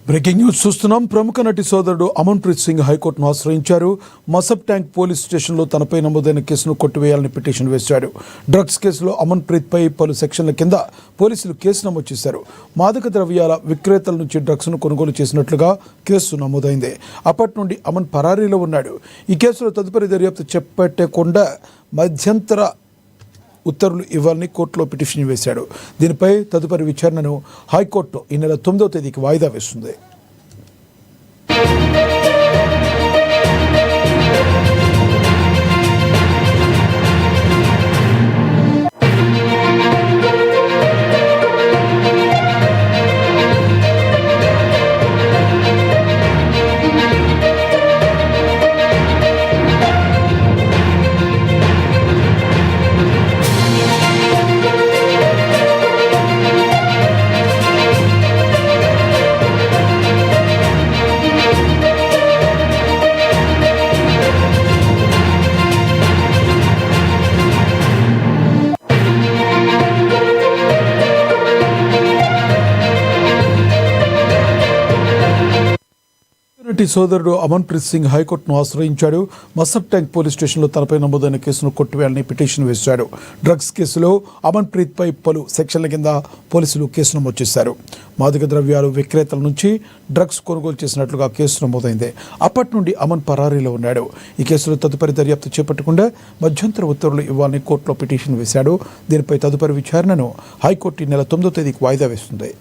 Breaking news చూస్తున్నాం. ప్రముఖ నటి సోదరుడు అమన్ ప్రీత్ సింగ్ హైకోర్టును ఆశ్రయించారు. మసబ్ ట్యాంక్ పోలీస్ స్టేషన్లో తనపై నమోదైన కేసును కొట్టివేయాలని పిటిషన్ వేశాడు. డ్రగ్స్ కేసులో అమన్ ప్రీత్ పై పలు సెక్షన్ల కింద పోలీసులు కేసు నమోదు చేశారు. మాదక ద్రవ్యాల విక్రేతల నుంచి డ్రగ్స్ను కొనుగోలు చేసినట్లుగా కేసు నమోదైంది. అప్పటి నుండి అమన్ పరారీలో ఉన్నాడు. ఈ కేసులో తదుపరి దర్యాప్తు చేపట్టకుండా మధ్యంతర ఉత్తర్వులు ఇవ్వాలని కోర్టులో పిటిషన్ వేశాడు. దీనిపై తదుపరి విచారణను హైకోర్టు ఈ నెల 9వ తేదీకి వాయిదా వేస్తుంది. నటి సోదరుడు అమన్ ప్రీత్ సింగ్ హైకోర్టును ఆశ్రయించాడు. మసబ్ ట్యాంక్ పోలీస్ స్టేషన్లో తనపై నమోదైన కేసును కొట్టివేయాలని పిటిషన్ వేశాడు. డ్రగ్స్ కేసులో అమన్ ప్రీత్ పై పలు సెక్షన్ల కింద పోలీసులు కేసు నమోదు చేశారు. మాదక ద్రవ్యాలు విక్రేతల నుంచి డ్రగ్స్ కొనుగోలు చేసినట్లుగా కేసు నమోదైంది. అప్పటి నుండి అమన్ పరారీలో ఉన్నాడు. ఈ కేసులో తదుపరి దర్యాప్తు చేపట్టకుండా మధ్యంతర ఉత్తర్వులు ఇవ్వాలని కోర్టులో పిటిషన్ వేశాడు. దీనిపై తదుపరి విచారణను హైకోర్టు ఈ నెల 9వ తేదీకి వాయిదా వేస్తుంది.